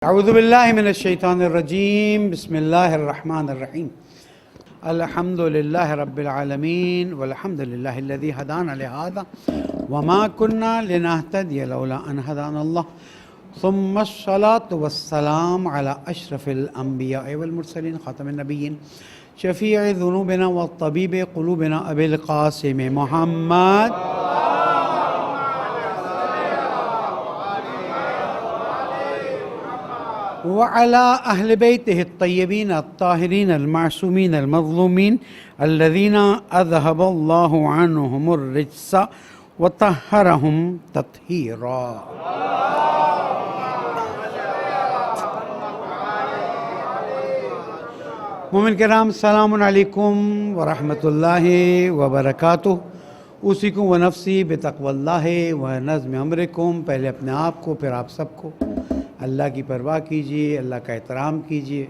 اعوذ باللہ من الشیطان الرجیم بسم اللہ الرحمن الرحیم الحمد للہ رب العالمین والحمد للہ الذی ہدانا لہذا وما كنا لنهتدی لولا ان ہدانا اللہ ثم الصلاة والسلام على اشرف الانبیاء والمرسلین خاتم النبیین شفیع ذنوبنا والطبیب قلوبنا ابی القاسم محمد وعلى أهل بيته الطيبين الطاهرين المعصومين المظلومين الذين أذهب الله عنهم الرجس وطهرهم تطهيرا. مومن کرام السلام علیکم ورحمۃ اللہ وبرکاتہ. اوصیکم ونفسی بتقوی اللہ ونظم امرکم. پہلے اپنے آپ کو پھر آپ سب کو اللہ کی پرواہ کیجیے، اللہ کا احترام کیجیے،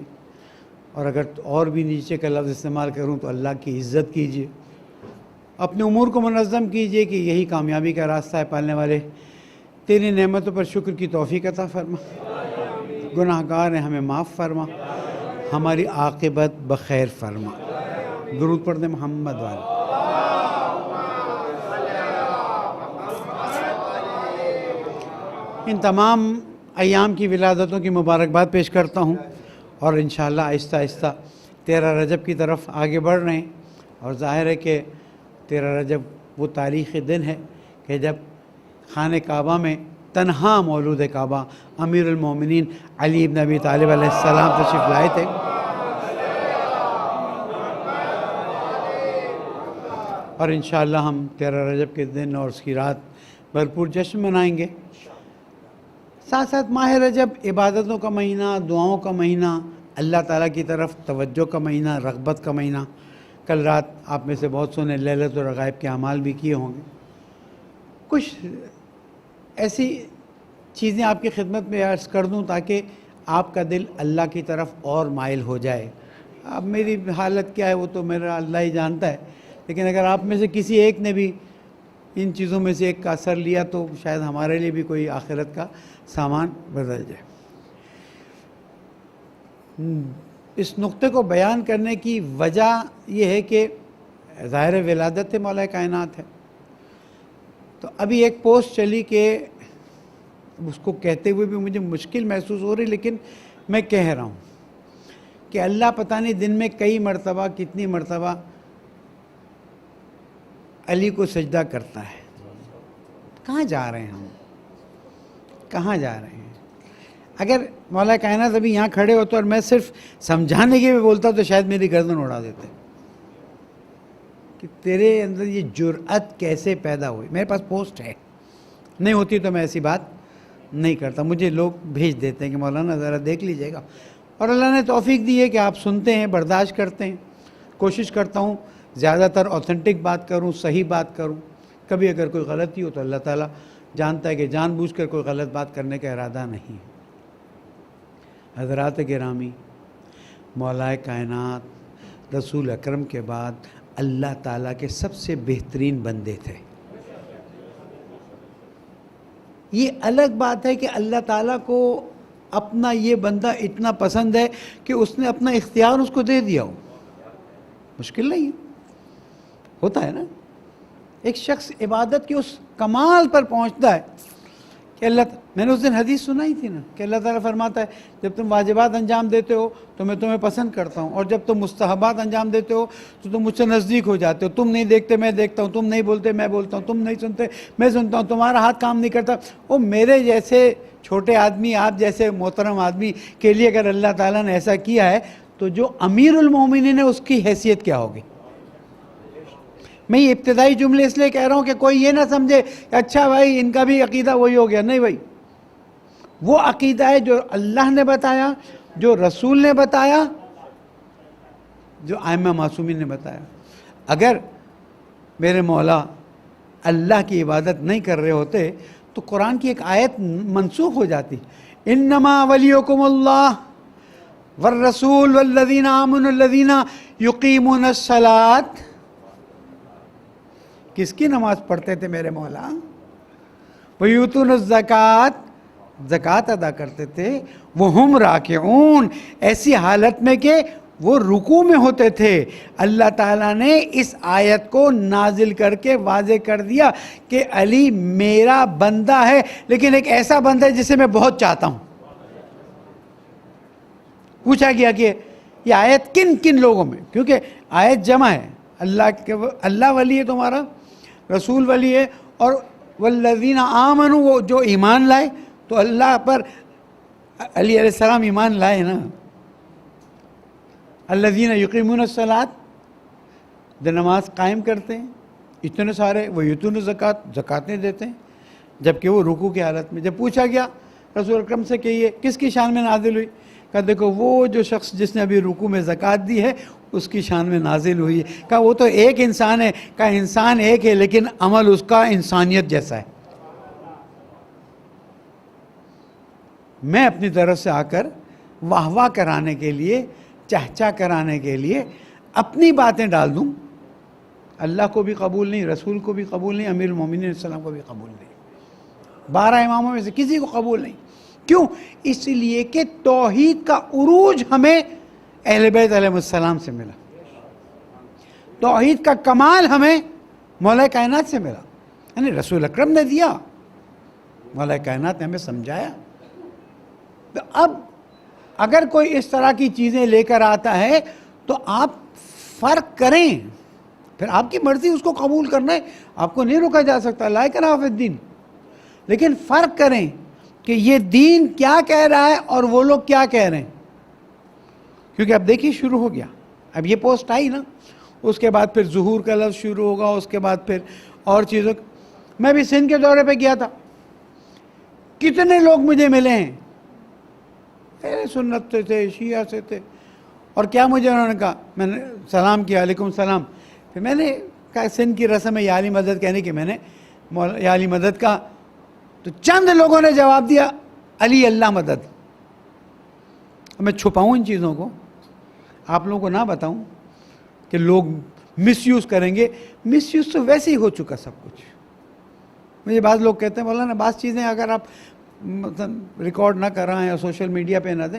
اور اگر اور بھی نیچے کا لفظ استعمال کروں تو اللہ کی عزت کیجیے. اپنے امور کو منظم کیجیے کہ یہی کامیابی کا راستہ ہے. پالنے والے تیری نعمتوں پر شکر کی توفیق عطا فرما. گناہ گار ہیں ہمیں معاف فرما، ہماری عاقبت بخیر فرما. درود پڑھ دیں محمد والے. ان تمام ایام کی ولادتوں کی مبارکباد پیش کرتا ہوں، اور انشاءاللہ آہستہ آہستہ 13 رجب کی طرف آگے بڑھ رہے ہیں. اور ظاہر ہے کہ 13 رجب وہ تاریخی دن ہے کہ جب خانہ کعبہ میں تنہا مولود کعبہ امیر المومنین علی بن ابی طالب علیہ السلام تشریف لائے تھے. اور انشاءاللہ ہم 13 رجب کے دن اور اس کی رات بھرپور جشن منائیں گے. ساتھ ساتھ ماہ رجب عبادتوں کا مہینہ، دعاؤں کا مہینہ، اللہ تعالیٰ کی طرف توجہ کا مہینہ، رغبت کا مہینہ. کل رات آپ میں سے بہت سو نے لیلۃ الرغائب کے اعمال بھی کیے ہوں گے. کچھ ایسی چیزیں آپ کی خدمت میں عرض کر دوں تاکہ آپ کا دل اللہ کی طرف اور مائل ہو جائے. اب میری حالت کیا ہے وہ تو میرا اللہ ہی جانتا ہے، لیکن اگر آپ میں سے کسی ایک نے بھی ان چیزوں میں سے ایک کا اثر لیا تو شاید ہمارے لیے بھی کوئی آخرت کا سامان بدل جائے. اس نقطے کو بیان کرنے کی وجہ یہ ہے کہ ظاہر ولادت مولا کائنات ہے. تو ابھی ایک پوسٹ چلی کہ اس کو کہتے ہوئے بھی مجھے مشکل محسوس ہو رہی، لیکن میں کہہ رہا ہوں کہ اللہ پتہ نہیں دن میں کئی مرتبہ کتنی مرتبہ علی کو سجدہ کرتا ہے. کہاں جا رہے ہیں ہم؟ کہاں جا رہے ہیں؟ اگر مولا کائنات ابھی یہاں کھڑے ہوتے اور میں صرف سمجھانے کے بھی بولتا تو شاید میری گردن اڑا دیتے کہ تیرے اندر یہ جرأت کیسے پیدا ہوئی. میرے پاس پوسٹ ہے، نہیں ہوتی تو میں ایسی بات نہیں کرتا. مجھے لوگ بھیج دیتے ہیں کہ مولانا ذرا دیکھ لیجئے گا، اور اللہ نے توفیق دی ہے کہ آپ سنتے ہیں، برداشت کرتے ہیں. کوشش کرتا ہوں زیادہ تر اوتھینٹک بات کروں، صحیح بات کروں. کبھی اگر کوئی غلطی ہو تو اللہ تعالیٰ جانتا ہے کہ جان بوجھ کر کوئی غلط بات کرنے کا ارادہ نہیں. حضرات گرامی، مولا کائنات رسول اکرم کے بعد اللہ تعالیٰ کے سب سے بہترین بندے تھے. یہ الگ بات ہے کہ اللہ تعالیٰ کو اپنا یہ بندہ اتنا پسند ہے کہ اس نے اپنا اختیار اس کو دے دیا ہو. مشکل نہیں ہے، ہوتا ہے نا. ایک شخص عبادت کے اس کمال پر پہنچتا ہے کہ میں نے اس دن حدیث سنائی تھی نا کہ اللہ تعالیٰ فرماتا ہے جب تم واجبات انجام دیتے ہو تو میں تمہیں پسند کرتا ہوں، اور جب تم مستحبات انجام دیتے ہو تو تم مجھ سے نزدیک ہو جاتے ہو. تم نہیں دیکھتے میں دیکھتا ہوں، تم نہیں بولتے میں بولتا ہوں، تم نہیں سنتے میں سنتا ہوں، تمہارا ہاتھ کام نہیں کرتا. وہ میرے جیسے چھوٹے آدمی، آپ جیسے محترم آدمی کے لیے اگر اللہ تعالیٰ نے ایسا کیا ہے تو جو امیر المومنین ہے اس کی حیثیت کیا ہوگی. میں یہ ابتدائی جملے اس لیے کہہ رہا ہوں کہ کوئی یہ نہ سمجھے کہ اچھا بھائی ان کا بھی عقیدہ وہی ہو گیا. نہیں بھائی، وہ عقیدہ ہے جو اللہ نے بتایا، جو رسول نے بتایا، جو ائمہ معصومین نے بتایا. اگر میرے مولا اللہ کی عبادت نہیں کر رہے ہوتے تو قرآن کی ایک آیت منسوخ ہو جاتی. انما ولیکم اللہ والرسول والذین آمنوا الذین یقیمون الصلاۃ. کس کی نماز پڑھتے تھے میرے مولا؟ وَيُؤْتُونَ الزَّكَاةَ زکوٰۃ ادا کرتے تھے، وہم راکعون، ایسی حالت میں کہ وہ رکوع میں ہوتے تھے۔ اللہ تعالیٰ نے اس آیت کو نازل کر کے واضح کر دیا کہ علی میرا بندہ ہے، لیکن ایک ایسا بندہ ہے جسے میں بہت چاہتا ہوں۔ پوچھا گیا کہ یہ آیت کن کن لوگوں میں، کیونکہ آیت جمع ہے، اللہ ولی ہے تمہارا، رسول ولی ہے، اور والذین آمنوا، وہ جو ایمان لائے، تو اللہ پر علی علیہ السلام ایمان لائے نا۔ الذین یقیمون الصلاۃ، جو نماز قائم کرتے ہیں، اتنے سارے، وہ یؤتون الزکوٰۃ، زکاتیں دیتے ہیں، جبکہ وہ رکوع کی حالت میں۔ جب پوچھا گیا رسول اکرم سے کہ یہ کس کی شان میں نازل ہوئی، کہا دیکھو وہ جو شخص جس نے ابھی رکوع میں زکوٰۃ دی ہے اس کی شان میں نازل ہوئی ہے۔ کہا وہ تو ایک انسان ہے، کہا انسان ایک ہے لیکن عمل اس کا انسانیت جیسا ہے۔ میں اپنی طرف سے آ کر واہ واہ کرانے کے لیے، چہچہ کرانے کے لیے اپنی باتیں ڈال دوں، اللہ کو بھی قبول نہیں، رسول کو بھی قبول نہیں، امیر المومنین علیہ السلام کو بھی قبول نہیں، 12 اماموں میں سے کسی کو قبول نہیں۔ کیوں؟ اس لیے کہ توحید کا عروج ہمیں اہل بیت علیہ السلام سے ملا، توحید کا کمال ہمیں مولا کائنات سے ملا، یعنی رسول اکرم نے دیا، مولا کائنات نے ہمیں سمجھایا۔ تو اب اگر کوئی اس طرح کی چیزیں لے کر آتا ہے تو آپ فرق کریں، پھر آپ کی مرضی اس کو قبول کرنا ہے، آپ کو نہیں روکا جا سکتا، لا اکراہ فی الدین، لیکن فرق کریں کہ یہ دین کیا کہہ رہا ہے اور وہ لوگ کیا کہہ رہے ہیں۔ کیونکہ اب دیکھیے شروع ہو گیا، اب یہ پوسٹ آئی نا، اس کے بعد پھر ظہور کا لفظ شروع ہوگا، اس کے بعد پھر اور چیزوں۔ میں بھی سندھ کے دورے پہ گیا تھا، کتنے لوگ مجھے ملے ہیں، سنت سے تھے، شیعہ سے تھے، اور کیا مجھے انہوں نے کہا، میں نے سلام کیا، علیکم السلام، پھر میں نے کہا سندھ کی رسم ہے یا علی مدد کہنے کی، میں نے یا علی مدد کہا، تو چند لوگوں نے جواب دیا علی اللہ مدد۔ میں چھپاؤں ان چیزوں کو، آپ لوگوں کو نہ بتاؤں کہ لوگ مس یوز کریں گے، مس یوز تو ویسے ہی ہو چکا سب کچھ۔ مجھے بعض لوگ کہتے ہیں مولانا بعض چیزیں اگر آپ مثلا ریکارڈ نہ کرائیں یا سوشل میڈیا پہ نہ دیں،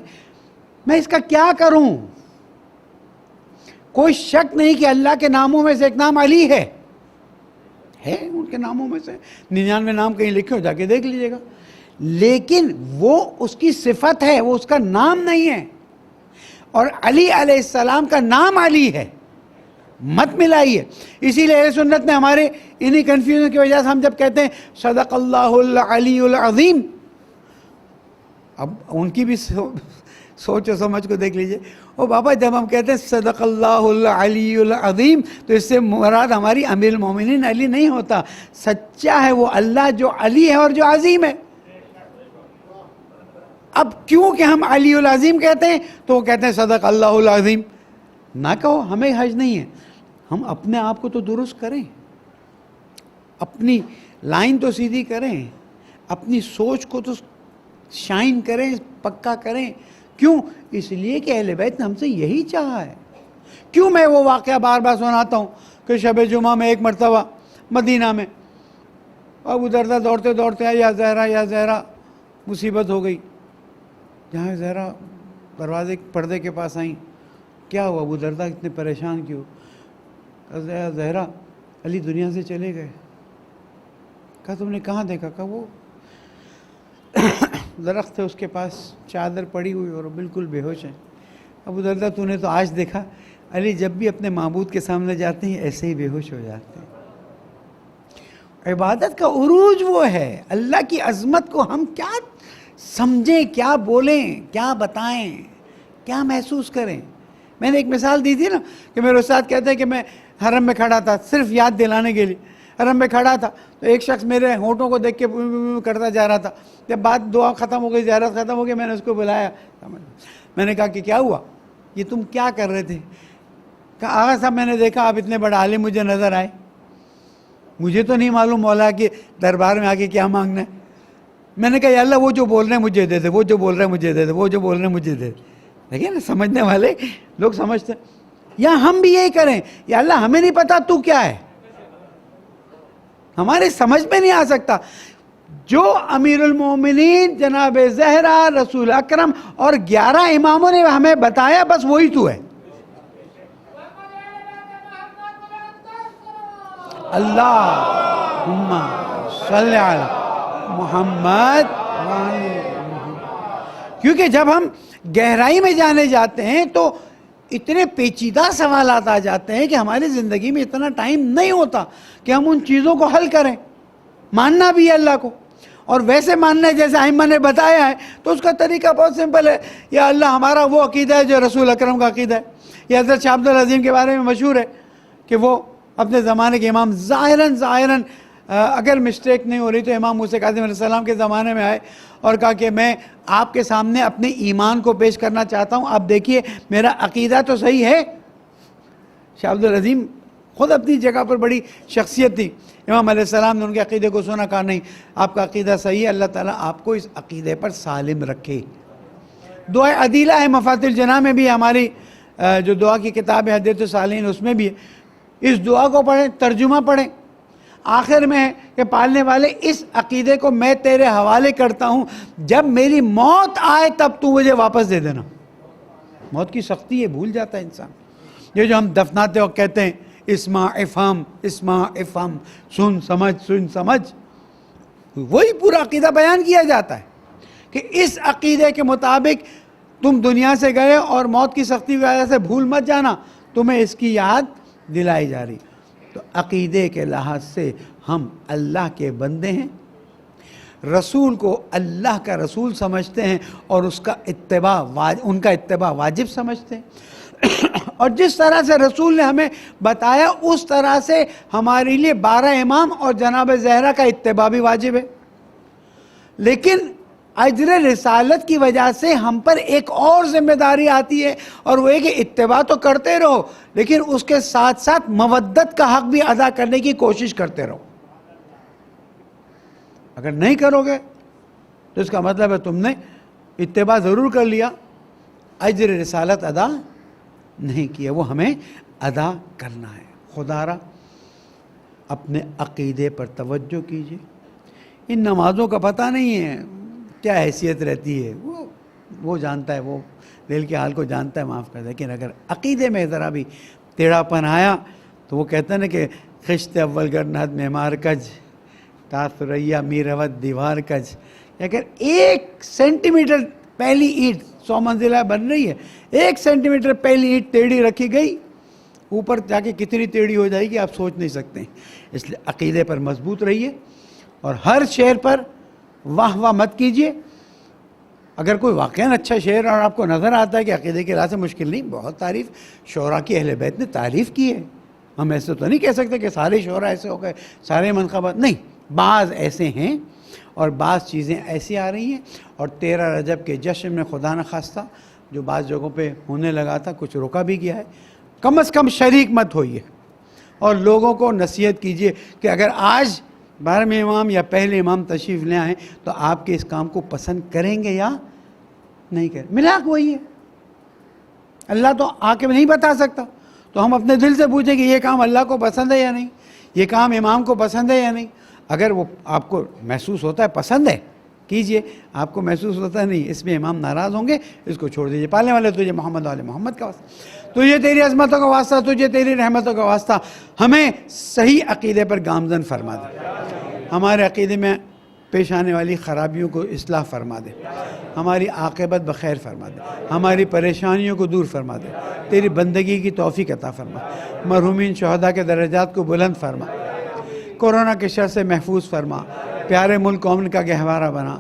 میں اس کا کیا کروں؟ کوئی شک نہیں کہ اللہ کے ناموں میں سے ایک نام علی ہے ان کے ناموں میں سے 99 نام کہیں لکھے ہو، جا کے دیکھ لیجئے گا، لیکن وہ اس کی صفت ہے، وہ اس کا نام نہیں ہے۔ اور علی علیہ السلام کا نام علی ہے، مت ملائیے۔ اسی لیے اہل سنت نے ہمارے انہی کنفیوژن کی وجہ سے ہم جب کہتے ہیں صدق اللہ العلی العظیم، اب ان کی بھی سوچ و سمجھ کو دیکھ لیجئے۔ او بابا جب ہم کہتے ہیں صدق اللہ العلی العظیم تو اس سے مراد ہماری امیر المومنین علی نہیں ہوتا، سچا ہے وہ اللہ جو علی ہے اور جو عظیم ہے۔ اب کیوں کہ ہم علی العظیم کہتے ہیں تو وہ کہتے ہیں صدق اللہ العظیم، نہ کہو، ہمیں حج نہیں ہے، ہم اپنے آپ کو تو درست کریں، اپنی لائن تو سیدھی کریں، اپنی سوچ کو تو شائن کریں، پکا کریں۔ کیوں؟ اس لیے کہ اہل بیت نے ہم سے یہی چاہا ہے۔ کیوں میں وہ واقعہ بار بار سناتا ہوں کہ شب جمعہ میں ایک مرتبہ مدینہ میں ابو دردہ دوڑتے دوڑتے آئے، یا زہرا مصیبت ہو گئی۔ جہاں زہرا دروازے پردے کے پاس آئیں، کیا ہوا ابو دردہ اتنے پریشان کیوں؟ کہا زہرا علی دنیا سے چلے گئے۔ کہا تم نے کہاں دیکھا؟ کہا وہ درخت ہے اس کے پاس، چادر پڑی ہوئی اور بالکل بے ہوش ہیں۔ ابو دردہ تو نے تو آج دیکھا، علی جب بھی اپنے معبود کے سامنے جاتے ہیں ایسے ہی بے ہوش ہو جاتے ہیں۔ عبادت کا عروج وہ ہے، اللہ کی عظمت کو ہم کیا سمجھیں، کیا بولیں، کیا بتائیں، کیا محسوس کریں۔ میں نے ایک مثال دی تھی نا کہ میرے استاد کہتے ہیں کہ میں حرم میں کھڑا تھا، صرف یاد دلانے کے لیے حرم میں کھڑا تھا، تو ایک شخص میرے ہونٹوں کو دیکھ کے کرتا جا رہا تھا۔ جب بات دعا ختم ہو گئی، زیارت ختم ہو گئی، میں نے اس کو بلایا، میں نے کہا کہ کیا ہوا، یہ تم کیا کر رہے تھے؟ کہا آغا صاحب میں نے دیکھا آپ اتنے بڑا عالم مجھے نظر آئے، مجھے تو نہیں معلوم مولا کے دربار میں آگے کیا مانگنا ہے۔ میں نے کہا یا اللہ وہ جو بول رہے ہیں مجھے دے دے، وہ جو بول رہے ہیں مجھے دے دے، وہ جو بول رہے ہیں مجھے دے دے۔ دیکھیں نا، سمجھنے والے لوگ سمجھتے ہیں۔ یا ہم بھی یہی کریں، یا اللہ ہمیں نہیں پتا تو کیا ہے، ہمارے سمجھ میں نہیں آ سکتا۔ جو امیر المومنین جناب زہرا رسول اکرم اور 11 اماموں نے ہمیں بتایا بس وہی تو ہے. اللہم صلی علی محمد. کیونکہ جب ہم گہرائی میں جانے جاتے ہیں تو اتنے پیچیدہ سوالات آ جاتے ہیں کہ ہماری زندگی میں اتنا ٹائم نہیں ہوتا کہ ہم ان چیزوں کو حل کریں. ماننا بھی ہے اللہ کو، اور ویسے ماننا ہے جیسے ائمہ نے بتایا ہے، تو اس کا طریقہ بہت سمپل ہے. یا اللہ ہمارا وہ عقیدہ ہے جو رسول اکرم کا عقیدہ ہے. یہ حضرت شاہ عبدالعظیم کے بارے میں مشہور ہے کہ وہ اپنے زمانے کے امام ظاہراً اگر مسٹیک نہیں ہو رہی تو امام موسیٰ کاظم علیہ السلام کے زمانے میں آئے اور کہا کہ میں آپ کے سامنے اپنے ایمان کو پیش کرنا چاہتا ہوں، آپ دیکھیے میرا عقیدہ تو صحیح ہے. شاہ عبدالعظیم خود اپنی جگہ پر بڑی شخصیت تھی. امام علیہ السلام نے ان کے عقیدے کو سنا، کہا نہیں آپ کا عقیدہ صحیح ہے، اللہ تعالیٰ آپ کو اس عقیدے پر سالم رکھے. دعا عدیلہ ہے مفاتیح الجناح میں بھی، ہماری جو دعا کی کتاب ہے ہدیۃ الصالحین اس میں بھی ہے. اس دعا کو پڑھیں، ترجمہ پڑھیں. آخر میں ہے کہ پالنے والے اس عقیدے کو میں تیرے حوالے کرتا ہوں، جب میری موت آئے تب تو مجھے واپس دے دینا. موت کی سختی ہے، بھول جاتا ہے انسان. یہ جو ہم دفناتے وقت کہتے ہیں اسمع افہم اسمع افہم، سن سمجھ، وہی پورا عقیدہ بیان کیا جاتا ہے کہ اس عقیدے کے مطابق تم دنیا سے گئے اور موت کی سختی کی وجہ سے بھول مت جانا، تمہیں اس کی یاد دلائی جا رہی. تو عقیدے کے لحاظ سے ہم اللہ کے بندے ہیں، رسول کو اللہ کا رسول سمجھتے ہیں اور ان کا اتباع واجب سمجھتے ہیں. اور جس طرح سے رسول نے ہمیں بتایا اس طرح سے ہمارے لیے 12 امام اور جناب زہرا کا اتباع بھی واجب ہے. لیکن اجر رسالت کی وجہ سے ہم پر ایک اور ذمہ داری آتی ہے، اور وہ ہے کہ اتباع تو کرتے رہو لیکن اس کے ساتھ ساتھ مودت کا حق بھی ادا کرنے کی کوشش کرتے رہو. اگر نہیں کرو گے تو اس کا مطلب ہے تم نے اتباع ضرور کر لیا، اجر رسالت ادا نہیں کیا. وہ ہمیں ادا کرنا ہے. خدا را اپنے عقیدے پر توجہ کیجیے. ان نمازوں کا پتہ نہیں ہے کیا حیثیت رہتی ہے، وہ جانتا ہے، وہ دل کے حال کو جانتا ہے، معاف کر دے. لیکن اگر عقیدے میں ذرا بھی ٹیڑھا پن آیا تو وہ کہتا ہے نا کہ خشت اول گرنہد معمار کج تا ثریا میروت دیوار کج. اگر 1 سینٹی میٹر پہلی اینٹ 100 منزلہ بن رہی ہے، 1 سینٹی میٹر پہلی اینٹ ٹیڑھی رکھی گئی، اوپر جا کے کتنی ٹیڑھی ہو جائے گی آپ سوچ نہیں سکتے. اس لیے عقیدے پر مضبوط رہیے اور ہر شعر پر واہ واہ مت کیجیے. اگر کوئی واقعاً اچھا شعر اور آپ کو نظر آتا ہے کہ عقیدے کے لحاظ سے مشکل نہیں، بہت تعریف شعراء کی اہل بیت نے تعریف کی ہے. ہم ایسے تو نہیں کہہ سکتے کہ سارے شعراء ایسے ہو گئے، سارے منقبت نہیں، بعض ایسے ہیں اور بعض چیزیں ایسی آ رہی ہیں. اور 13 رجب کے جشن میں خدا نخواستہ جو بعض جگہوں پہ ہونے لگا تھا کچھ روکا بھی گیا ہے. کم از کم شریک مت ہوئیے اور لوگوں کو نصیحت کیجیے کہ اگر آج 12ویں امام یا پہلے امام تشریف لے آئیں تو آپ کے اس کام کو پسند کریں گے یا نہیں کریں. ملاک وہی ہے، اللہ تو آ کے نہیں بتا سکتا. تو ہم اپنے دل سے پوچھیں کہ یہ کام اللہ کو پسند ہے یا نہیں، یہ کام امام کو پسند ہے یا نہیں. اگر وہ آپ کو محسوس ہوتا ہے پسند ہے کیجئے، آپ کو محسوس ہوتا ہے نہیں اس میں امام ناراض ہوں گے، اس کو چھوڑ دیجئے. پالنے والے تجھے محمد والے محمد کا واسطہ، تجھے تیری عظمتوں کا واسطہ، تجھے تیری رحمتوں کا واسطہ. ہمیں صحیح عقیدے پر گامزن فرما دے، ہمارے عقیدے میں پیش آنے والی خرابیوں کو اصلاح فرما دے، ہماری عاقبت بخیر فرما دے، ہماری پریشانیوں کو دور فرما دے، تیری بندگی کی توفیق عطا فرما. مرحومین شہداء کے درجات کو بلند فرما، کورونا کے شر سے محفوظ فرما، پیارے ملک قوم کا گہوارہ بنا،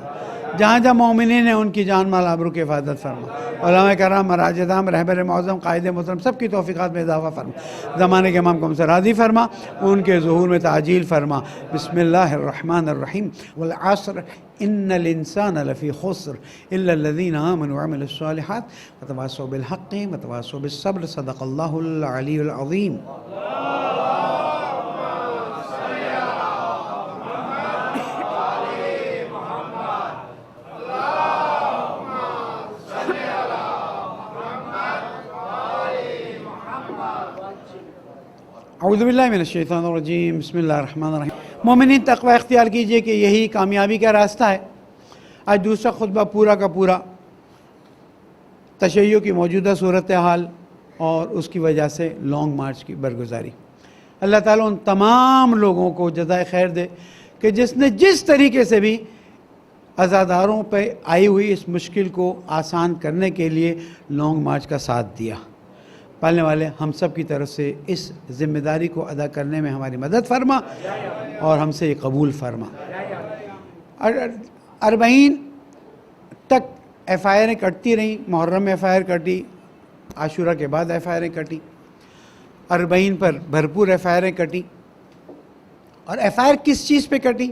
جہاں جہاں مومنین ہیں ان کی جان مال آبرو کی حفاظت فرما. علماء کرام، مراجدام، رہبر معظم، قائد محترم سب کی توفیقات میں اضافہ فرما. زمانے کے امام کو ہم سے راضی فرما، ان کے ظہور میں تعجیل فرما. بسم اللہ الرحمن الرحیم. والعصر ان الانسان لفی خسر الا الذین آمنوا وعملوا الصالحات وتواصوا بالحق وتواصوا بالصبر. صدق اللہ العلی العظیم. اعوذ باللہ من الشیطان الرجیم. بسم اللہ الرحمن الرحیم. مومنین تقوی اختیار کیجئے کہ یہی کامیابی کا راستہ ہے۔ آج دوسرا خطبہ پورا کا پورا تشیع کی موجودہ صورتحال اور اس کی وجہ سے لانگ مارچ کی برگزاری۔ اللہ تعالیٰ ان تمام لوگوں کو جزائے خیر دے کہ جس نے جس طریقے سے بھی عزاداروں پہ آئی ہوئی اس مشکل کو آسان کرنے کے لیے لانگ مارچ کا ساتھ دیا۔ پالنے والے ہم سب کی طرف سے اس ذمہ داری کو ادا کرنے میں ہماری مدد فرما اور ہم سے یہ قبول فرما۔ 40 تک ایف آئی آریں کٹتی رہیں، محرم میں ایف آئی آر کٹی، عاشورہ کے بعد ایف آئی آریں کٹی، 40 پر بھرپور ایف آئی آریں کٹی۔ اور ایف آئی آر کس چیز پہ کٹی؟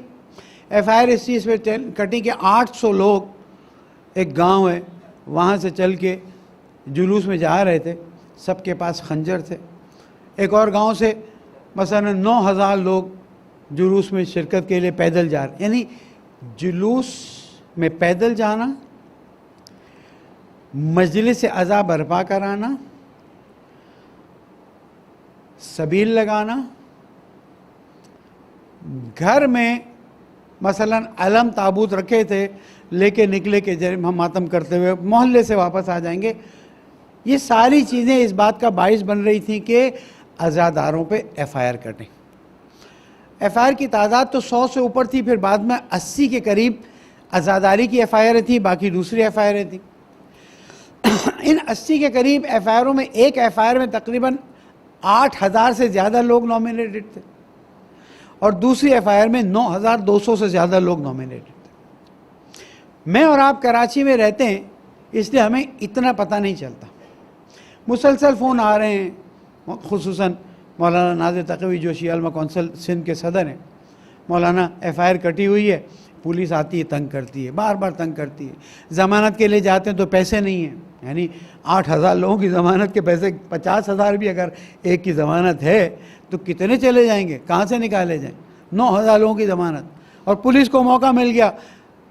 ایف آئی آر اس چیز پہ کٹی کہ 800 لوگ ایک گاؤں ہے وہاں سے چل کے جلوس میں جا رہے تھے، سب کے پاس خنجر تھے۔ ایک اور گاؤں سے مثلا 9000 لوگ جلوس میں شرکت کے لیے پیدل جا رہے، یعنی جلوس میں پیدل جانا، مجلس عزا برپا کرانا، سبیل لگانا، گھر میں مثلا علم تابوت رکھے تھے لے کے نکلے کہ ہم ماتم کرتے ہوئے محلے سے واپس آ جائیں گے، یہ ساری چیزیں اس بات کا باعث بن رہی تھیں کہ عزاداروں پہ ایف آئی آر کٹیں۔ ایف آئی آر کی تعداد تو 100 سے اوپر تھی، پھر بعد میں 80 کے قریب عزاداری کی ایف آئی آریں تھیں، باقی دوسری ایف آئی آریں تھیں۔ ان 80 کے قریب ایف آئی آروں میں ایک ایف آئی آر میں تقریباً 8000 سے زیادہ لوگ نامینیٹڈ تھے اور دوسری ایف آئی آر میں 9200 سے زیادہ لوگ نامینیٹڈ تھے۔ میں اور آپ کراچی میں رہتے ہیں اس لیے ہمیں اتنا پتہ نہیں چلتا، مسلسل فون آ رہے ہیں، خصوصاً مولانا ناظر تقوی جو شیعہ علماء کونسل سندھ کے صدر ہیں، مولانا ایف آئی آر کٹی ہوئی ہے، پولیس آتی ہے تنگ کرتی ہے، بار بار تنگ کرتی ہے، ضمانت کے لیے جاتے ہیں تو پیسے نہیں ہیں، یعنی 8000 لوگوں کی ضمانت کے پیسے 50,000 بھی اگر ایک کی ضمانت ہے تو کتنے چلے جائیں گے، کہاں سے نکالے جائیں؟ 9000 لوگوں کی ضمانت، اور پولیس کو موقع مل گیا،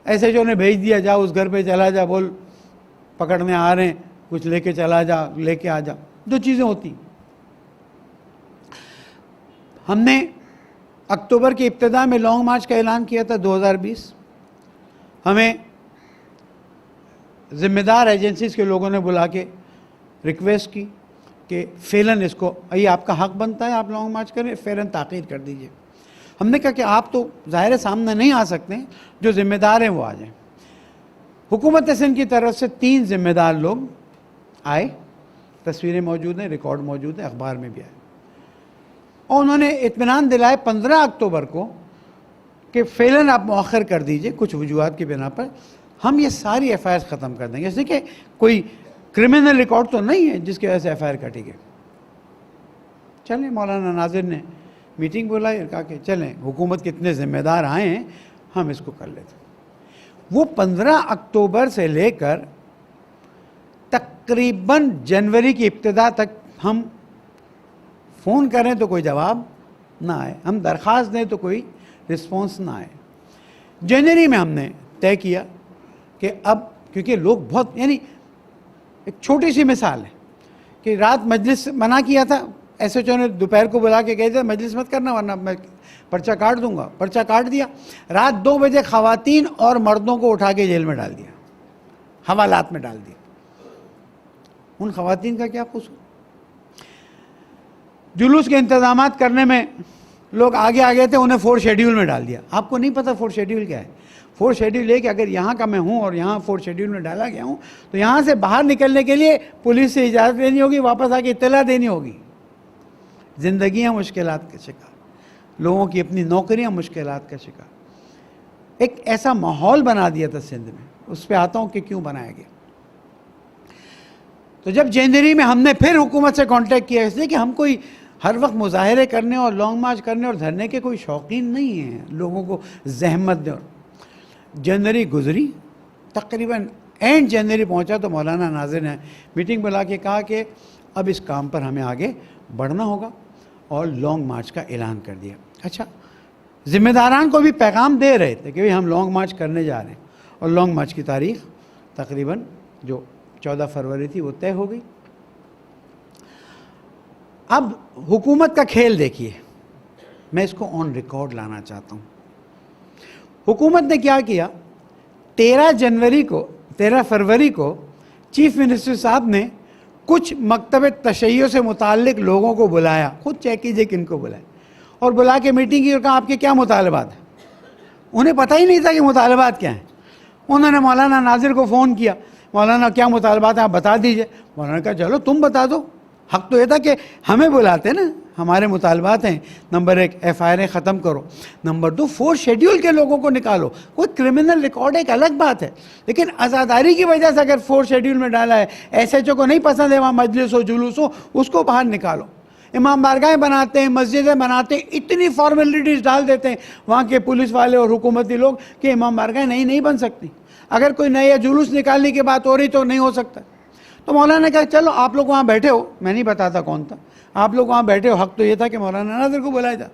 ایس ایچ او نے بھیج دیا، جا اس گھر پہ چلا جا، بول پکڑنے آ رہے ہیں، کچھ لے کے چلا جا، لے کے آ جا، دو چیزیں ہوتی۔ ہم نے اکتوبر کی ابتدا میں لانگ مارچ کا اعلان کیا تھا 2020، ہمیں ذمہ دار ایجنسیز کے لوگوں نے بلا کے ریکویسٹ کی کہ فیلاً اس کو، یہ آپ کا حق بنتا ہے آپ لانگ مارچ کریں، فیلاً تاخیر کر دیجئے۔ ہم نے کہا کہ آپ تو ظاہر سامنے نہیں آ سکتے، جو ذمہ دار ہیں وہ آ جائیں۔ حکومت سندھ کی طرف سے 3 ذمہ دار لوگ آئے، تصویریں موجود ہیں، ریکارڈ موجود ہیں، اخبار میں بھی آئے، اور انہوں نے اطمینان دلائے 15 اکتوبر کو کہ فیلاً آپ مؤخر کر دیجئے کچھ وجوہات کی بنا پر، ہم یہ ساری ایف آئی آر ختم کر دیں گے۔ اس لیے کہ کوئی کرمنل ریکارڈ تو نہیں ہے جس کی وجہ سے ایف آئی آر کٹی گئی۔ چلیں، مولانا ناظر نے میٹنگ بلائی اور کہا کہ چلیں حکومت کے اتنے ذمہ دار آئے ہیں، ہم اس کو کر لیتے ہیں۔ وہ 15 اکتوبر سے لے کر تقریباً جنوری کی ابتدا تک ہم فون کریں تو کوئی جواب نہ آئے، ہم درخواست دیں تو کوئی رسپانس نہ آئے۔ جنوری میں ہم نے طے کیا کہ اب کیونکہ لوگ بہت، یعنی ایک چھوٹی سی مثال ہے کہ رات مجلس منع کیا تھا، ایس ایچ او نے دوپہر کو بلا کے کہہ دیا مجلس مت کرنا ورنہ میں پرچہ کاٹ دوں گا، پرچہ کاٹ دیا۔ رات 2 بجے خواتین اور مردوں کو اٹھا کے جیل میں ڈال دیا، حوالات میں ڈال دیا۔ ان خواتین کا کیا قصور؟ جلوس کے انتظامات کرنے میں لوگ آگے آگے تھے، انہیں 4 شیڈیول میں ڈال دیا۔ آپ کو نہیں پتہ 4 شیڈیول کیا ہے؟ 4 شیڈیول ہے کہ اگر یہاں کا میں ہوں اور یہاں 4 شیڈیول میں ڈالا گیا ہوں تو یہاں سے باہر نکلنے کے لیے پولیس سے اجازت لینی ہوگی، واپس آ کے اطلاع دینی ہوگی۔ زندگیاں مشکلات کا شکار، لوگوں کی اپنی نوکریاں مشکلات کا شکار، ایک ایسا ماحول بنا دیا تھا سندھ میں۔ اس پہ آتا ہوں کہ کیوں بنایا گیا۔ تو جب جنوری میں ہم نے پھر حکومت سے کانٹیکٹ کیا، اس لیے کہ ہم کوئی ہر وقت مظاہرے کرنے اور لانگ مارچ کرنے اور دھرنے کے کوئی شوقین نہیں ہیں، لوگوں کو زحمت دیں۔ جنوری گزری، تقریباً اینڈ جنوری پہنچا تو مولانا ناظر نے میٹنگ بلا کے کہا کہ اب اس کام پر ہمیں آگے بڑھنا ہوگا اور لانگ مارچ کا اعلان کر دیا۔ اچھا، ذمہ داران کو بھی پیغام دے رہے تھے کہ ہم لانگ مارچ کرنے جا رہے ہیں، اور لانگ مارچ کی تاریخ تقریباً جو 14 فروری تھی وہ طے ہو گئی۔ اب حکومت کا کھیل دیکھیے، میں اس کو آن ریکارڈ لانا چاہتا ہوں. حکومت نے کیا کیا, 13 فروری کو چیف منسٹر صاحب نے کچھ مکتب تشیع سے متعلق لوگوں کو بلایا, خود چیک کیجئے کن کو بلایا, اور بلا کے میٹنگ کی اور کہا آپ کے کیا مطالبات ہیں. انہیں پتہ ہی نہیں تھا کہ مطالبات کیا ہیں. انہوں نے مولانا ناظر کو فون کیا, مولانا کیا مطالبات ہیں آپ بتا دیجئے. مولانا نے کہا چلو تم بتا دو. حق تو یہ تھا کہ ہمیں بلاتے نا, ہمارے مطالبات ہیں, نمبر 1 FIR ختم کرو, نمبر 2 4 شیڈیول کے لوگوں کو نکالو. کوئی کرمنل ریکارڈ ایک الگ بات ہے, لیکن عزاداری کی وجہ سے اگر 4 شیڈیول میں ڈالا ہے, SHO کو نہیں پسند ہے وہاں مجلس ہو جلوس ہو, اس کو باہر نکالو. امام بارگاہیں بناتے ہیں, مسجدیں بناتے ہیں, اتنی فارمیلٹیز ڈال دیتے ہیں وہاں کے پولیس والے اور حکومتی لوگ کہ امام بارگاہیں نہیں بن سکتی. اگر کوئی نیا جلوس نکالنے کی بات ہو رہی تو نہیں ہو سکتا. تو مولانا نے کہا چلو آپ لوگ وہاں بیٹھے ہو, میں نہیں بتاتا کون تھا, آپ لوگ وہاں بیٹھے ہو, حق تو یہ تھا کہ مولانا ناظر کو بلایا جائے.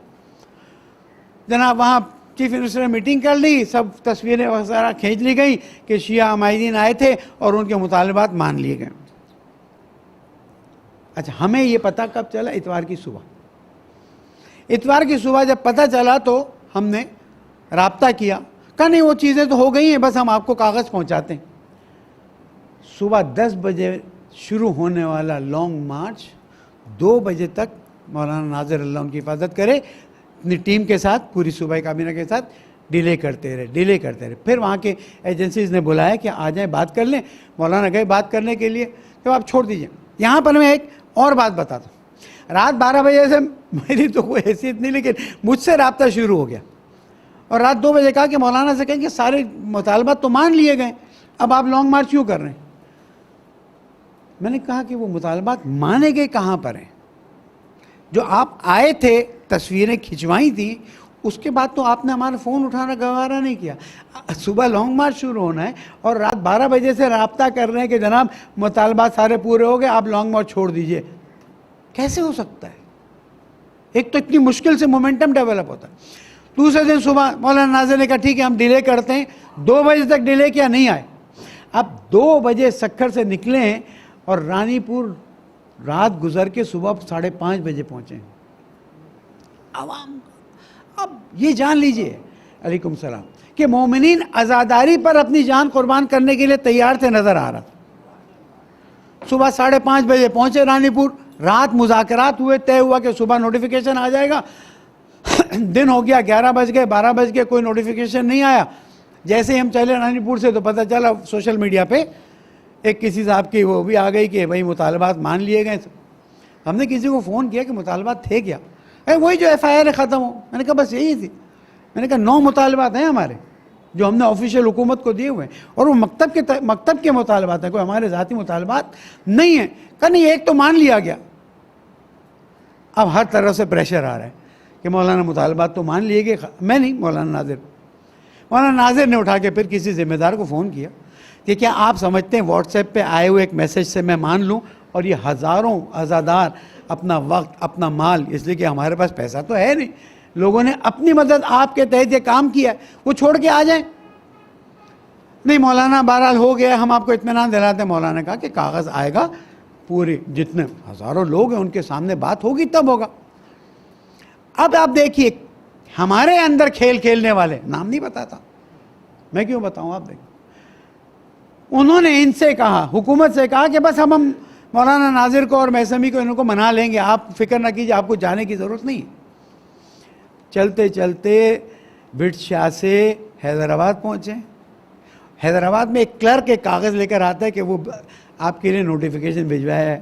جناب وہاں چیف منسٹر نے میٹنگ کر لی, سب تصویریں وغیرہ کھینچ لی گئیں کہ شیعہ عمائدین آئے تھے اور ان کے مطالبات مان لیے گئے. اچھا, ہمیں یہ پتہ کب چلا؟ اتوار کی صبح. اتوار کی صبح جب پتہ چلا تو ہم نے رابطہ کیا, کہا نہیں وہ چیزیں تو ہو گئی ہیں, بس ہم آپ کو کاغذ پہنچاتے ہیں. صبح 10 بجے شروع ہونے والا لانگ مارچ 2 بجے تک مولانا ناظر اللہ ان کی حفاظت کرے اپنی ٹیم کے ساتھ, پوری صوبائی کابینہ کے ساتھ ڈیلے کرتے رہے. پھر وہاں کے ایجنسیز نے بلایا کہ آ جائیں بات کر لیں. مولانا گئے بات کرنے کے لیے, تو آپ چھوڑ دیجئے. یہاں پر میں ایک اور بات بتاتا ہوں. رات 12 بجے سے میری تو کوئی حیثیت نہیں, لیکن مجھ سے رابطہ شروع ہو گیا, اور رات 2 بجے کہا کہ مولانا سے کہیں کہ سارے مطالبات تو مان لیے گئے, اب آپ لانگ مارچ کیوں کر رہے ہیں؟ میں نے کہا کہ وہ مطالبات مانے گئے کہاں پر ہیں؟ جو آپ آئے تھے, تصویریں کھنچوائی تھیں, اس کے بعد تو آپ نے ہمارا فون اٹھانا گوارا نہیں کیا. صبح لانگ مارچ شروع ہونا ہے اور رات 12 بجے سے رابطہ کر رہے ہیں کہ جناب مطالبات سارے پورے ہو گئے, آپ لانگ مارچ چھوڑ دیجئے. کیسے ہو سکتا ہے؟ ایک تو اتنی مشکل سے مومنٹم ڈیولپ ہوتا ہے. دوسرے دن صبح مولانا ناظر نے کہا ٹھیک ہے ہم ڈیلے کرتے ہیں. 2 بجے تک ڈیلے کیا, نہیں آئے. اب 2 بجے سکھر سے نکلے ہیں اور رانی پور رات گزر کے صبح 5:30 بجے پہنچے. عوام اب یہ جان لیجئے, علیکم السلام, کہ مومنین عزاداری پر اپنی جان قربان کرنے کے لیے تیار تھے, نظر آ رہا تھا. صبح 5:30 بجے پہنچے رانی پور, رات مذاکرات ہوئے, طے ہوا کہ صبح نوٹیفیکیشن آ جائے گا. دن ہو گیا, 11 بج گئے, 12 بج گئے, کوئی نوٹیفیکیشن نہیں آیا. جیسے ہی ہم چلے رانی پور سے تو پتہ چلا سوشل میڈیا پہ ایک کسی صاحب کی وہ بھی آ گئی کہ بھائی مطالبات مان لیے گئے. ہم نے کسی کو فون کیا کہ مطالبات تھے کیا؟ وہی جو FIR ختم ہو. میں نے کہا بس یہی تھی. میں نے کہا 9 مطالبات ہیں ہمارے جو ہم نے آفیشیل حکومت کو دیے ہوئے ہیں, اور وہ مکتب کے مطالبات ہیں, کوئی ہمارے ذاتی مطالبات نہیں ہیں. کہا نہیں ایک تو مان لیا گیا. اب ہر طرف سے پریشر آ رہا ہے کہ مولانا مطالبات تو مان لیے گئے. میں نہیں, مولانا ناظر نے اٹھا کے پھر کسی ذمہ دار کو فون کیا کہ کیا آپ سمجھتے ہیں واٹس ایپ پہ آئے ہوئے ایک میسج سے میں مان لوں, اور یہ ہزاروں عزادار اپنا وقت اپنا مال, اس لیے کہ ہمارے پاس پیسہ تو ہے نہیں, لوگوں نے اپنی مدد آپ کے تحت یہ کام کیا ہے, وہ چھوڑ کے آ جائیں؟ نہیں مولانا بہرحال ہو گیا, ہم آپ کو اطمینان دلاتے ہیں. مولانا نے کہا کہ کاغذ آئے گا, پورے جتنے ہزاروں لوگ ہیں ان کے سامنے بات ہوگی تب ہوگا. اب آپ دیکھیے ہمارے اندر کھیل کھیلنے والے, نام نہیں بتاتا, میں کیوں بتاؤں, آپ دیکھیں, انہوں نے ان سے کہا, حکومت سے کہا کہ بس ہم مولانا ناظر کو اور میسمی کو ان کو منا لیں گے, آپ فکر نہ کیجیے, آپ کو جانے کی ضرورت نہیں. چلتے چلتے بٹ شاہ سے حیدرآباد پہنچے. حیدرآباد میں ایک کلرک ایک کاغذ لے کر آتا ہے کہ وہ آپ کے لیے نوٹیفیکیشن بھجوایا ہے.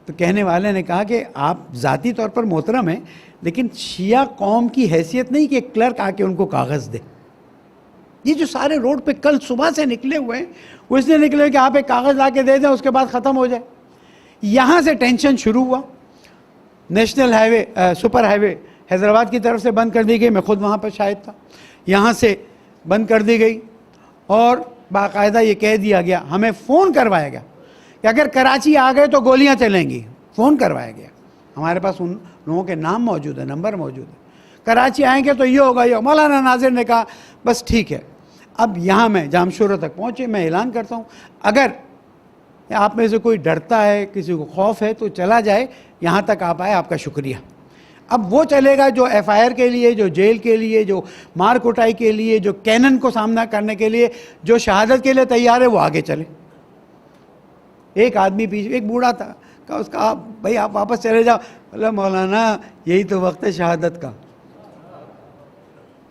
تو کہنے والے نے کہا کہ آپ ذاتی طور پر محترم ہیں, لیکن شیعہ قوم کی حیثیت نہیں کہ ایک کلرک آ کے ان کو کاغذ دے. یہ جو سارے روڈ پہ کل صبح سے نکلے ہوئے ہیں وہ اس لیے نکلے ہوئے کہ آپ ایک کاغذ لا کے دے دیں, اس کے بعد ختم ہو جائے. یہاں سے ٹینشن شروع ہوا. نیشنل ہائی وے, سپر ہائی وے حیدرآباد کی طرف سے بند کر دی گئی, میں خود وہاں پر شاہد تھا. یہاں سے بند کر دی گئی اور باقاعدہ یہ کہہ دیا گیا, ہمیں فون کروایا گیا کہ اگر کراچی آ گئے تو گولیاں چلیں گی. فون کروایا گیا, ہمارے پاس ان لوگوں کے نام موجود ہیں, نمبر موجود ہے, کراچی آئیں گے تو یہ ہوگا یہ. مولانا ناظر نے کہا بس ٹھیک ہے. اب یہاں میں جامشورہ تک پہنچے, میں اعلان کرتا ہوں اگر آپ میں سے کوئی ڈرتا ہے, کسی کو خوف ہے تو چلا جائے, یہاں تک آپ آئے, آپ کا شکریہ. اب وہ چلے گا جو ایف آئی آر کے لیے, جو جیل کے لیے, جو مار کٹائی کے لیے, جو کینن کو سامنا کرنے کے لیے, جو شہادت کے لیے تیار ہے, وہ آگے چلے. ایک آدمی پیچھے, ایک بوڑھا تھا, کہا اس کا بھائی آپ واپس چلے جاؤ. اللہ مولانا یہی تو وقت ہے شہادت کا.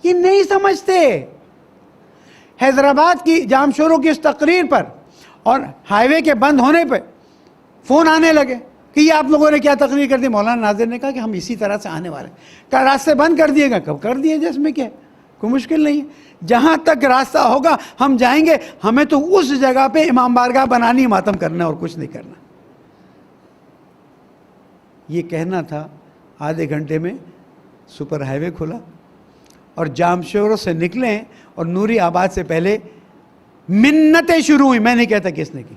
یہ نہیں سمجھتے. حیدرآباد کی جام شوروں کی اس تقریر پر اور ہائی وے کے بند ہونے پہ فون آنے لگے کہ یہ آپ لوگوں نے کیا تقریر کر دی. مولانا ناظر نے کہا کہ ہم اسی طرح سے آنے والے ہیں. کہا راستے بند کر دیے گا. کب کر دیے جس میں کیا کوئی مشکل نہیں ہے, جہاں تک راستہ ہوگا ہم جائیں گے. ہمیں تو اس جگہ پہ امام بارگاہ بنانی, ماتم کرنا اور کچھ نہیں کرنا. یہ کہنا تھا, آدھے گھنٹے میں سپر ہائی وے کھلا اور جام شوروں سے نکلے اور نوری آباد سے پہلے منتیں شروع ہوئی. میں نہیں کہتا کس نے کی,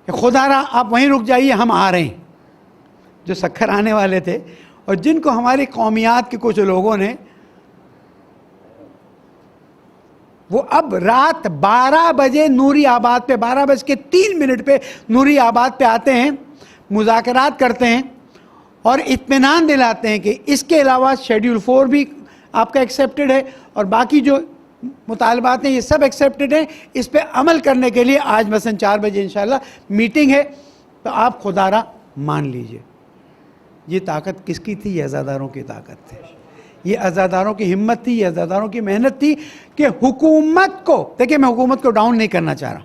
کہ خدا را آپ وہیں رک جائیے, ہم آ رہے ہیں. جو سکھر آنے والے تھے اور جن کو ہماری قومیات کے کچھ لوگوں نے, وہ اب رات 12 بجے نوری آباد پہ 12:03 پہ نوری آباد پہ آتے ہیں, مذاکرات کرتے ہیں اور اطمینان دلاتے ہیں کہ اس کے علاوہ شیڈیول 4 بھی آپ کا ایکسیپٹڈ ہے اور باقی جو مطالبات ہیں یہ سب ایکسیپٹڈ ہیں. اس پہ عمل کرنے کے لیے آج مثلا 4 بجے انشاءاللہ میٹنگ ہے, تو آپ خدا را مان لیجئے. یہ طاقت کس کی تھی؟ یہ عزاداروں کی طاقت تھی, یہ عزاداروں کی ہمت تھی, یہ عزاداروں کی محنت تھی کہ حکومت کو, دیکھیں میں حکومت کو ڈاؤن نہیں کرنا چاہ رہا,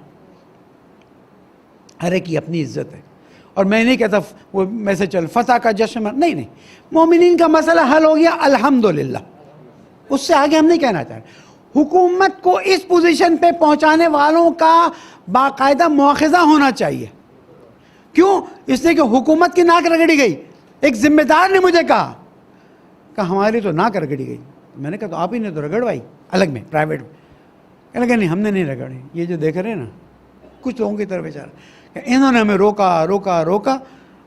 ہر ایک کی اپنی عزت ہے, اور میں نہیں کہتا وہ میں سے چل فتح کا جشن, نہیں. مومنین کا مسئلہ حل ہو گیا الحمدللہ, اس سے آگے ہم نہیں کہنا چاہ رہے. حکومت کو اس پوزیشن پہ پہنچانے والوں کا باقاعدہ مواخذہ ہونا چاہیے. کیوں؟ اس لیے کہ حکومت کی ناک رگڑی گئی. ایک ذمہ دار نے مجھے کہا کہ ہماری تو ناک رگڑی گئی. میں نے کہا تو آپ ہی نے تو رگڑوائی الگ میں, پرائیویٹ میں. کہنے لگا نہیں ہم نے نہیں رگڑی, یہ جو دیکھ رہے ہیں نا کچھ لوگوں کی طرف اشارہ, انہوں نے ہمیں روکا.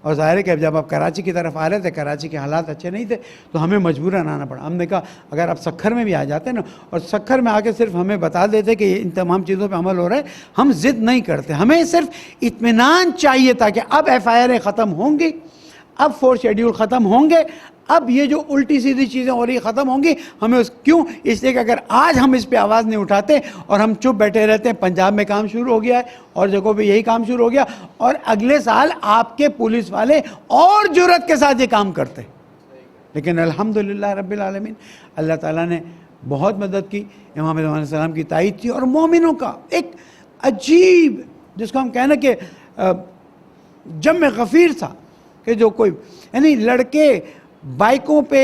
اور ظاہر ہے کہ جب آپ کراچی کی طرف آ رہے تھے, کراچی کے حالات اچھے نہیں تھے, تو ہمیں مجبوراً آنا پڑا. ہم نے کہا اگر آپ سکھر میں بھی آ جاتے نا اور سکھر میں آ کے صرف ہمیں بتا دیتے کہ ان تمام چیزوں پہ عمل ہو رہا ہے, ہم ضد نہیں کرتے. ہمیں صرف اطمینان چاہیے تھا کہ اب ایف آئی آریں ختم ہوں گی, اب 4 شیڈیول ختم ہوں گے, اب یہ جو الٹی سیدھی چیزیں ہو رہی ختم ہوں گی. ہمیں کیوں؟ اس لیے کہ اگر آج ہم اس پہ آواز نہیں اٹھاتے اور ہم چپ بیٹھے رہتے ہیں, پنجاب میں کام شروع ہو گیا ہے اور جگہوں پہ یہی کام شروع ہو گیا, اور اگلے سال آپ کے پولیس والے اور جرأت کے ساتھ یہ کام کرتے. لیکن الحمدللہ رب العالمین, اللہ تعالیٰ نے بہت مدد کی. امام علیہ السلام کی تائید تھی, اور مومنوں کا ایک عجیب, جس کو ہم کہنا کہ جمع غفیر تھا, کہ جو کوئی یعنی لڑکے بائکوں پہ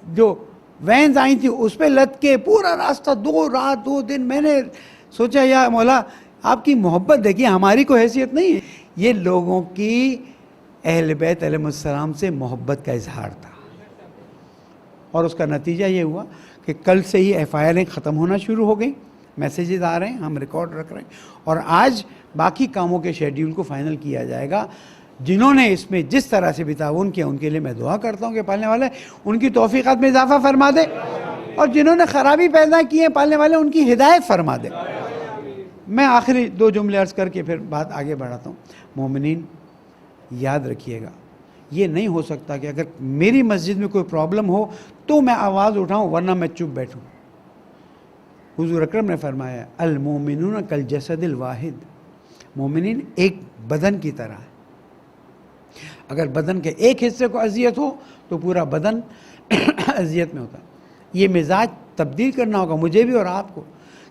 جو وینز آئی تھی اس پہ لد کے پورا راستہ 2 رات 2 دن. میں نے سوچا یا مولا آپ کی محبت دیکھیے, ہماری کوئی حیثیت نہیں ہے. یہ لوگوں کی اہل بیت علیہ السلام سے محبت کا اظہار تھا, اور اس کا نتیجہ یہ ہوا کہ کل سے ہی ایف آئی آریں ختم ہونا شروع ہو گئیں, میسیجز آ رہے ہیں, ہم ریکارڈ رکھ رہے ہیں, اور آج باقی کاموں کے شیڈیول کو فائنل کیا جائے گا. جنہوں نے اس میں جس طرح سے بھی تعاون کیا ان کے لیے میں دعا کرتا ہوں کہ پالنے والے ان کی توفیقات میں اضافہ فرما دے, اور جنہوں نے خرابی پیدا کی ہے پالنے والے ان کی ہدایت فرما دے. میں آخری 2 جملے عرض کر کے پھر بات آگے بڑھاتا ہوں. مومنین یاد رکھیے گا, یہ نہیں ہو سکتا کہ اگر میری مسجد میں کوئی پرابلم ہو تو میں آواز اٹھاؤں, ورنہ میں چپ بیٹھوں. حضور اکرم نے فرمایا المومنون کالجسد الواحد, مومنین ایک بدن کی طرح ہے. اگر بدن کے ایک حصے کو اذیت ہو تو پورا بدن اذیت میں ہوتا ہے. یہ مزاج تبدیل کرنا ہوگا مجھے بھی اور آپ کو,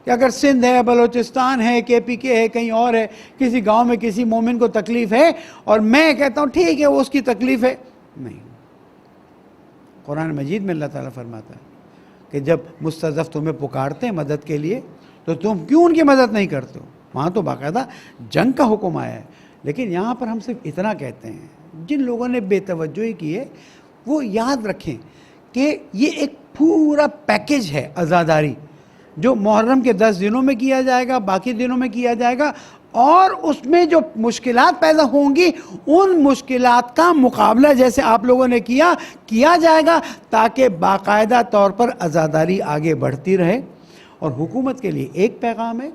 کہ اگر سندھ ہے, بلوچستان ہے, KPK ہے, کہیں اور ہے, کسی گاؤں میں کسی مومن کو تکلیف ہے اور میں کہتا ہوں ٹھیک ہے وہ اس کی تکلیف ہے, نہیں. قرآن مجید میں اللہ تعالیٰ فرماتا ہے کہ جب مستضعف تمہیں پکارتے ہیں مدد کے لیے تو تم کیوں ان کی مدد نہیں کرتے ہو. وہاں تو باقاعدہ جنگ کا حکم آیا ہے, لیکن یہاں پر ہم صرف اتنا کہتے ہیں, جن لوگوں نے بے توجہی کی ہے وہ یاد رکھیں کہ یہ ایک پورا پیکج ہے عزاداری, جو محرم کے 10 دنوں میں کیا جائے گا, باقی دنوں میں کیا جائے گا, اور اس میں جو مشکلات پیدا ہوں گی ان مشکلات کا مقابلہ جیسے آپ لوگوں نے کیا جائے گا, تاکہ باقاعدہ طور پر عزاداری آگے بڑھتی رہے. اور حکومت کے لیے ایک پیغام ہے,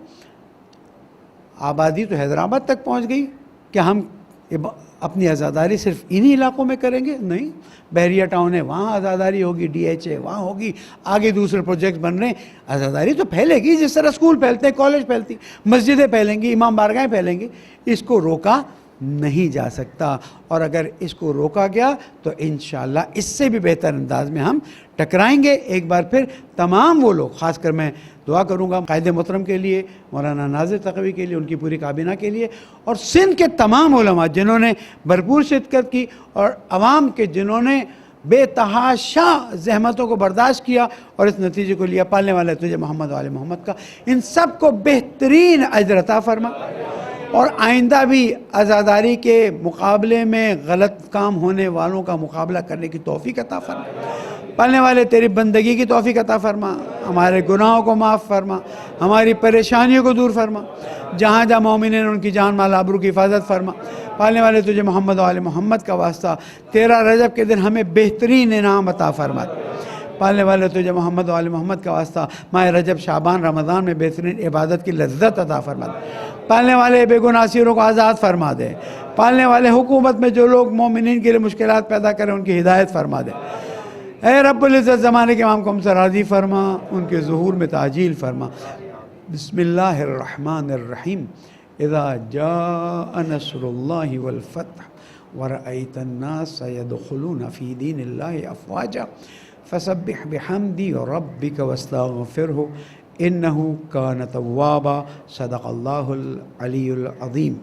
آبادی تو حیدرآباد تک پہنچ گئی کہ ہم اپنی عزاداری صرف انہی علاقوں میں کریں گے؟ نہیں، بحریہ ٹاؤن ہے وہاں عزاداری ہوگی، ڈی ایچ اے وہاں ہوگی، آگے دوسرے پروجیکٹس بن رہے ہیں، عزاداری تو پھیلے گی جس طرح اسکول پھیلتے ہیں، کالج پھیلتی، مسجدیں پھیلیں گی، امام بارگاہیں پھیلیں گی. اس کو روکا نہیں جا سکتا، اور اگر اس کو روکا گیا تو انشاءاللہ اس سے بھی بہتر انداز میں ہم ٹکرائیں گے. ایک بار پھر تمام وہ لوگ، خاص کر میں دعا کروں گا قائد محترم کے لیے، مولانا ناظر تقوی کے لیے، ان کی پوری کابینہ کے لیے، اور سندھ کے تمام علماء جنہوں نے بھرپور شرکت کی، اور عوام کے جنہوں نے بے تحاشا زحمتوں کو برداشت کیا اور اس نتیجے کو لیا. پالنے والے تجھے محمد و آل محمد کا ان سب کو بہترین اجر عطا فرما، اور آئندہ بھی عزاداری کے مقابلے میں غلط کام ہونے والوں کا مقابلہ کرنے کی توفیق عطا فرما. پالنے والے تیری بندگی کی توفیق عطا فرما، ہمارے گناہوں کو معاف فرما، ہماری پریشانیوں کو دور فرما، جہاں جہاں مومن ہیں ان کی جان مال آبرو کی حفاظت فرما. پالنے والے تجھے محمد و آل محمد کا واسطہ 13 رجب کے دن ہمیں بہترین انعام عطا فرما. پالنے والے تجھے محمد و آل محمد کا واسطہ ماہ رجب شعبان رمضان میں بہترین عبادت کی لذت عطا فرما. پالنے والے بے گناہ اسیروں کو آزاد فرما دے. پالنے والے حکومت میں جو لوگ مومنین کے لیے مشکلات پیدا کریں ان کی ہدایت فرما دے. اے رب العزت زمانے کے امام کو ہم سے راضی فرما، ان کے ظہور میں تعجیل فرما. بسم اللہ الرحمن الرحیم. اذا جاء نصر اللہ والفتح ورأیت الناس يدخلون فی دین اللہ افواجا فسبح بحمد ربک واستغفرہ انہ کان توابا. صدق اللہ العلی العظیم.